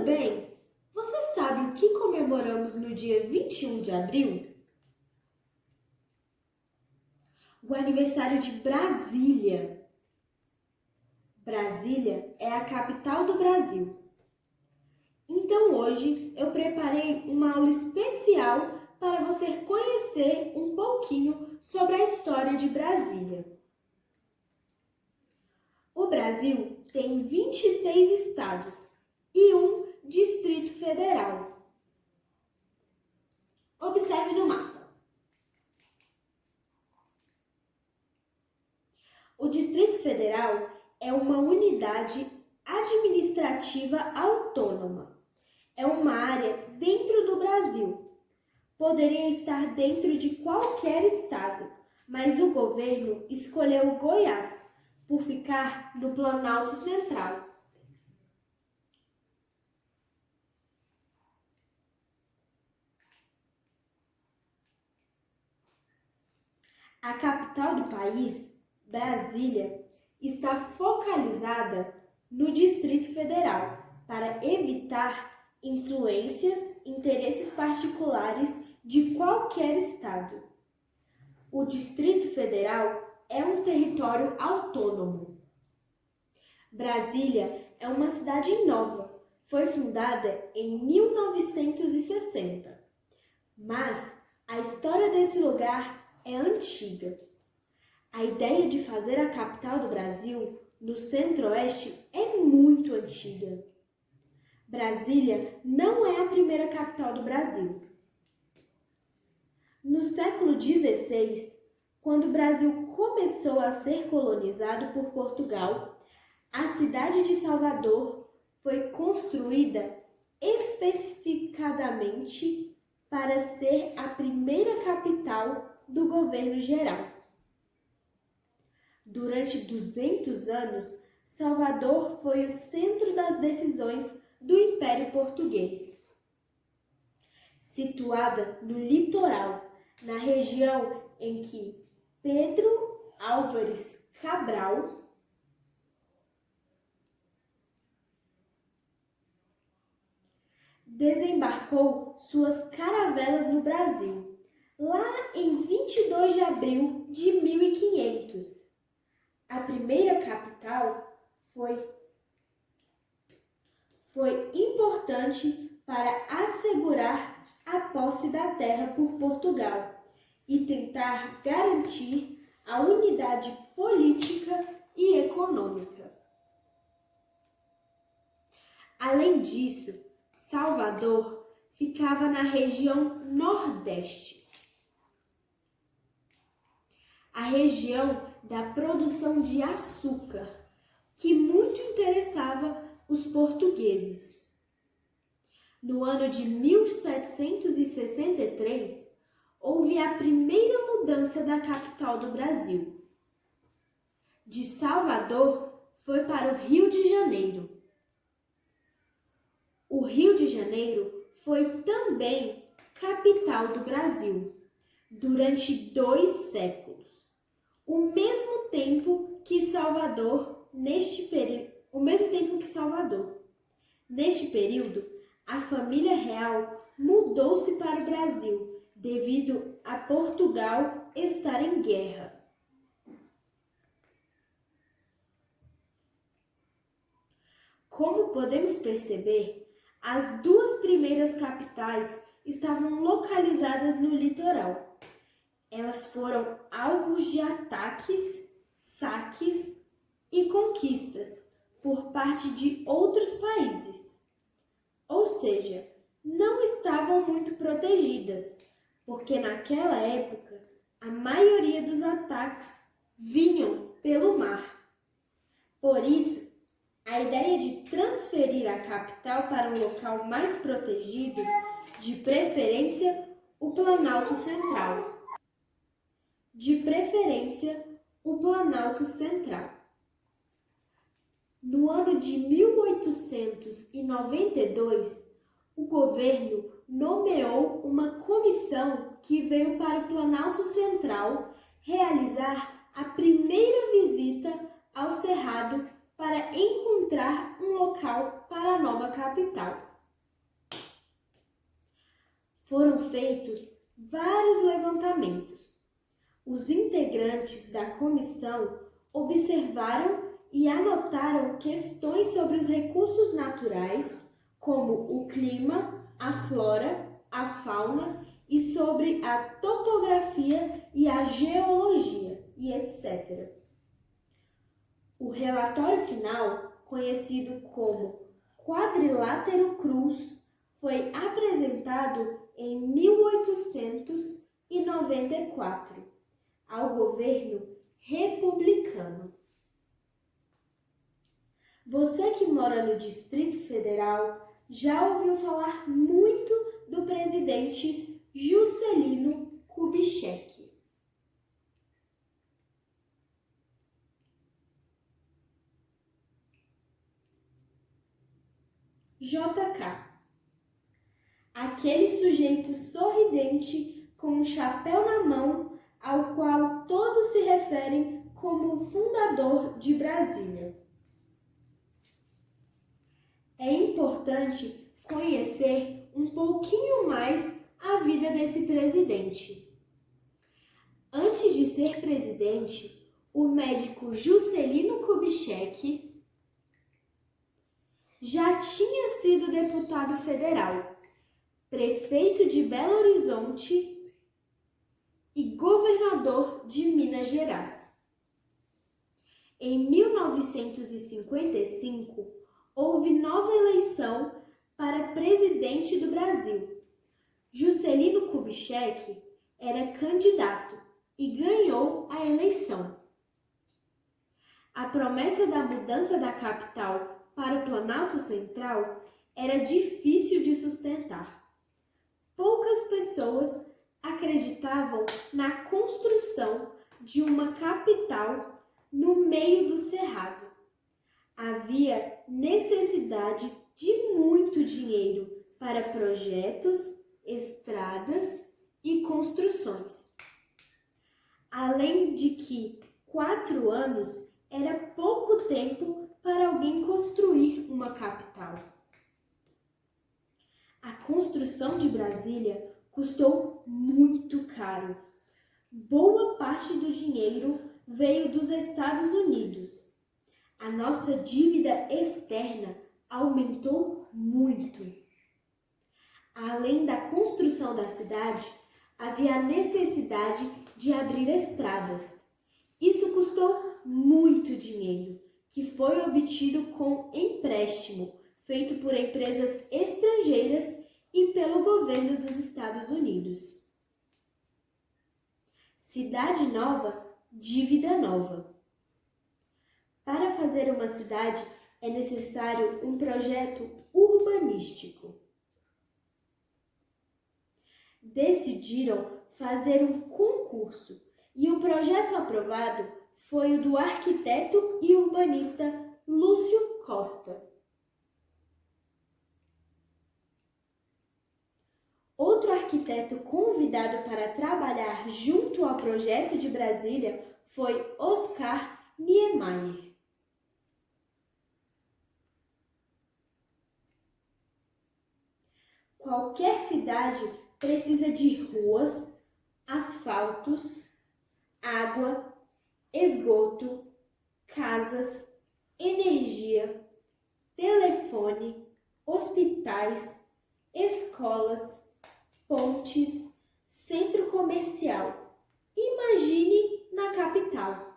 tudo bem? Você sabe o que comemoramos no dia 21 de abril? O aniversário de Brasília. Brasília é a capital do Brasil. Então hoje eu preparei uma aula especial para você conhecer um pouquinho sobre a história de Brasília. O Brasil tem 26 estados e um Distrito Federal. Observe no mapa. O Distrito Federal é uma unidade administrativa autônoma. É uma área dentro do Brasil. Poderia estar dentro de qualquer estado, mas o governo escolheu Goiás por ficar no Planalto Central. A capital do país, Brasília, está focalizada no Distrito Federal para evitar influências, interesses particulares de qualquer estado. O Distrito Federal é um território autônomo. Brasília é uma cidade nova, foi fundada em 1960, mas a história desse lugar é antiga. A ideia de fazer a capital do Brasil no Centro-Oeste é muito antiga. Brasília não é a primeira capital do Brasil. No século XVI, quando o Brasil começou a ser colonizado por Portugal, a cidade de Salvador foi construída especificadamente para ser a primeira capital do governo geral. Durante 200 anos, Salvador foi o centro das decisões do Império Português. Situada no litoral, na região em que Pedro Álvares Cabral desembarcou suas caravelas no Brasil, lá em 22 de abril de 1500. A primeira capital foi importante para assegurar a posse da terra por Portugal e tentar garantir a unidade política e econômica. Além disso, Salvador ficava na região Nordeste, a região da produção de açúcar, que muito interessava os portugueses. No ano de 1763, houve a primeira mudança da capital do Brasil. De Salvador foi para o Rio de Janeiro. O Rio de Janeiro foi também capital do Brasil durante 2 séculos, o mesmo tempo que Salvador. Neste período, a família real mudou-se para o Brasil devido a Portugal estar em guerra. Como podemos perceber, as 2 primeiras capitais estavam localizadas no litoral. Elas foram alvos de ataques, saques e conquistas por parte de outros países. Ou seja, não estavam muito protegidas, porque naquela época a maioria dos ataques vinham pelo mar. Por isso, a ideia de transferir a capital para um local mais protegido, de preferência o Planalto Central. No ano de 1892, o governo nomeou uma comissão que veio para o Planalto Central realizar a primeira visita ao Cerrado para encontrar um local para a nova capital. foram feitos vários levantamentos. Os integrantes da comissão observaram e anotaram questões sobre os recursos naturais, como o clima, a flora, a fauna e sobre a topografia e a geologia, e etc. O relatório final, conhecido como Quadrilátero Cruz, foi apresentado em 1894 ao governo republicano. Você que mora no Distrito Federal já ouviu falar muito do presidente Juscelino Kubitschek. JK, aquele sujeito sorridente com um chapéu na mão ao qual todos se referem como o fundador de Brasília. É importante conhecer um pouquinho mais a vida desse presidente. Antes de ser presidente, o médico Juscelino Kubitschek já tinha sido deputado federal, prefeito de Belo Horizonte e governador de Minas Gerais. Em 1955, houve nova eleição para presidente do Brasil. Juscelino Kubitschek era candidato e ganhou a eleição. A promessa da mudança da capital para o Planalto Central era difícil de sustentar. Poucas pessoas acreditavam na construção de uma capital no meio do cerrado. Havia necessidade de muito dinheiro para projetos, estradas e construções. Além de que 4 anos era pouco tempo para alguém construir uma capital. A construção de Brasília custou muito caro. Boa parte do dinheiro veio dos Estados Unidos. A nossa dívida externa aumentou muito. Além da construção da cidade, havia a necessidade de abrir estradas. Isso custou muito dinheiro, que foi obtido com empréstimo, feito por empresas estrangeiras e pelo governo dos Estados Unidos. Cidade nova, dívida nova. Para fazer uma cidade é necessário um projeto urbanístico. Decidiram fazer um concurso e o projeto aprovado foi o do arquiteto e urbanista Lúcio Costa. Outro arquiteto convidado para trabalhar junto ao projeto de Brasília foi Oscar Niemeyer. Qualquer cidade precisa de ruas, asfaltos, água, esgoto, casas, energia, telefone, hospitais, escolas, pontes, centro comercial. Imagine na capital.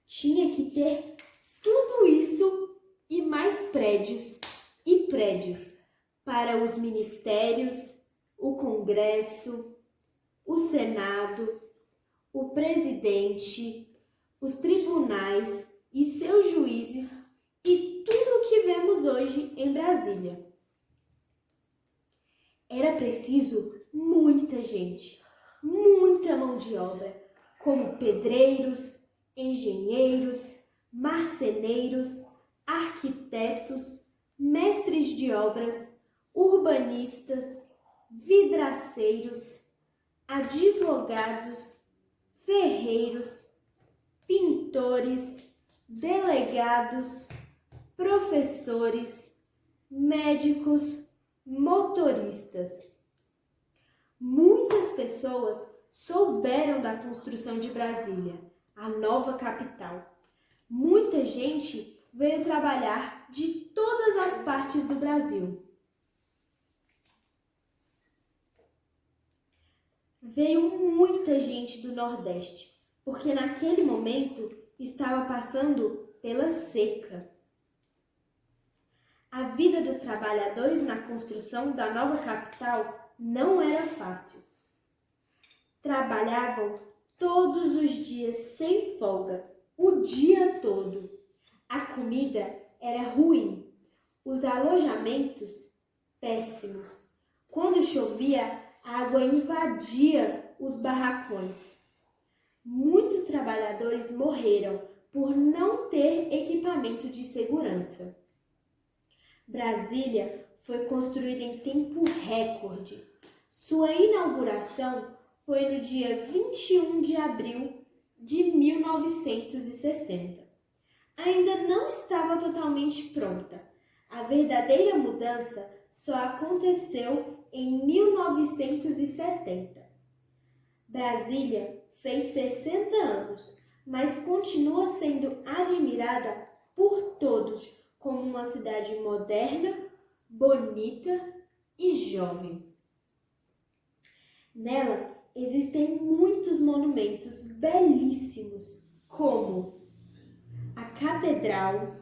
Tinha que ter tudo isso e mais prédios e prédios para os ministérios, o Congresso, o Senado, o presidente, os tribunais e seus juízes e tudo o que vemos hoje em Brasília. Era preciso muita gente, muita mão de obra, como pedreiros, engenheiros, marceneiros, arquitetos, mestres de obras, urbanistas, vidraceiros, advogados, ferreiros, pintores, delegados, professores, médicos, motoristas. Muitas pessoas souberam da construção de Brasília, a nova capital. Muita gente veio trabalhar de todas as partes do Brasil. Veio muita gente do Nordeste, porque naquele momento estava passando pela seca. A vida dos trabalhadores na construção da nova capital não era fácil. Trabalhavam todos os dias sem folga, o dia todo. A comida era ruim, os alojamentos péssimos. Quando chovia, a água invadia os barracões. Muitos trabalhadores morreram por não ter equipamento de segurança. Brasília foi construída em tempo recorde. Sua inauguração foi no dia 21 de abril de 1960. Ainda não estava totalmente pronta. A verdadeira mudança só aconteceu em 1970. Brasília fez 60 anos, mas continua sendo admirada por todos como uma cidade moderna, bonita e jovem. Nela existem muitos monumentos belíssimos, como a Catedral,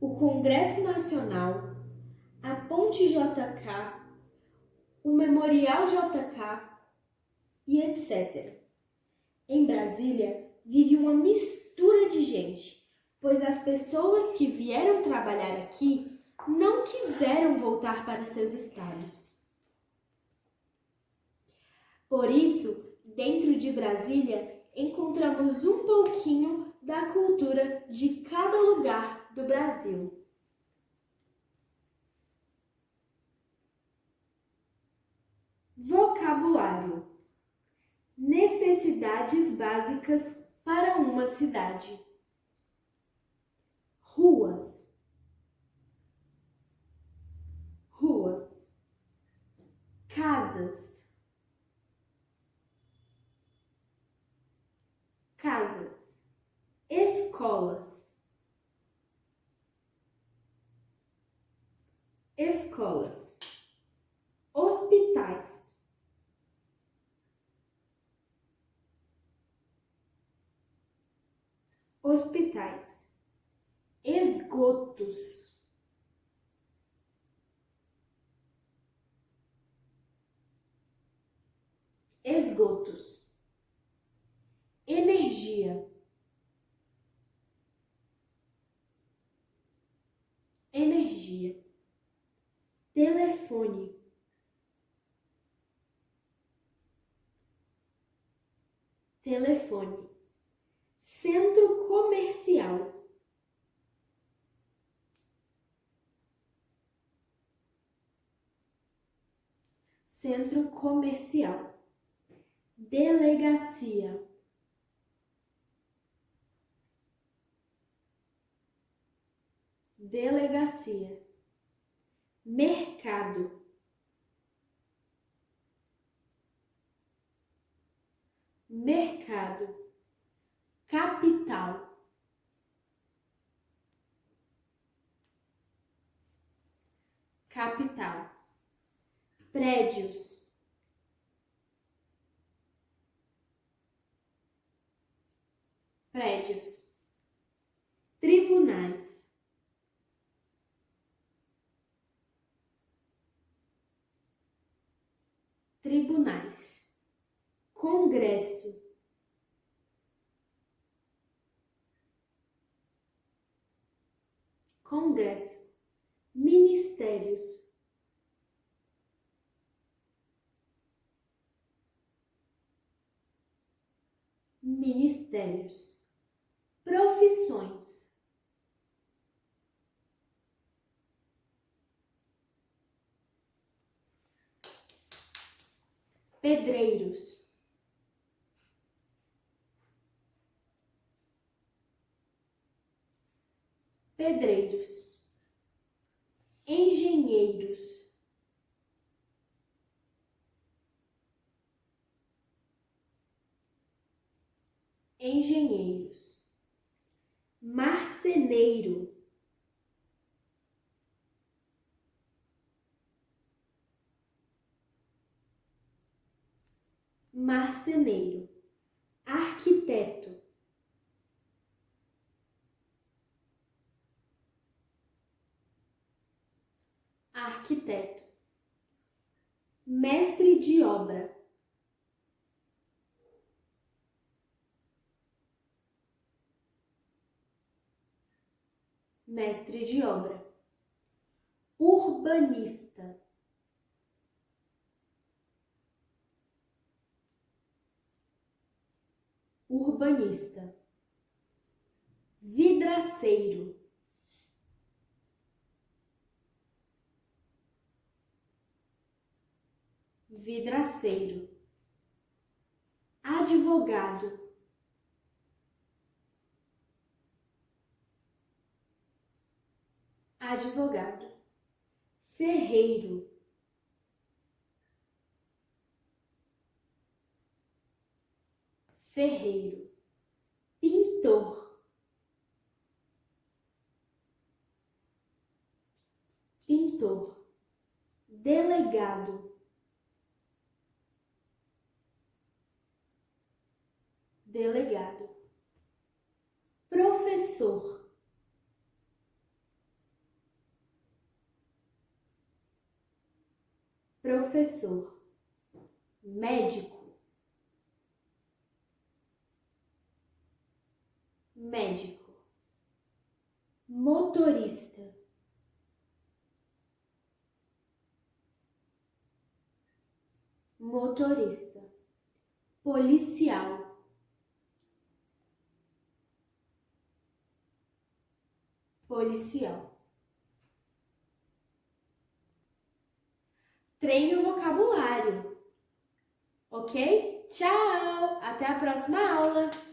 o Congresso Nacional, a Ponte JK, o Memorial JK e etc. Em Brasília vive uma mistura de gente, pois as pessoas que vieram trabalhar aqui não quiseram voltar para seus estados. Por isso, dentro de Brasília, encontramos um pouquinho da cultura de cada lugar do Brasil. Vocabulário: necessidades básicas para uma cidade. Ruas, ruas. Casas, casas. Escolas, escolas. Hospitais, hospitais. Esgotos, esgotos. Energia, energia. Telefone, telefone. Centro comercial, centro comercial. Delegacia, delegacia. Mercado, mercado. Capital, capital. Prédios, prédios. Tribunais, tribunais. Congresso, congresso. Ministérios, ministérios. Profissões, pedreiros, pedreiros. Engenheiros, engenheiros, marceneiro, marceneiro, arquiteto, arquiteto, mestre de obra, mestre de obra, urbanista, urbanista, vidraceiro, vidraceiro, advogado, advogado, ferreiro, ferreiro, pintor, pintor, delegado, delegado, professor, professor, médico, médico, motorista, motorista, policial, policial. Treine o vocabulário, ok? Tchau! Até a próxima aula!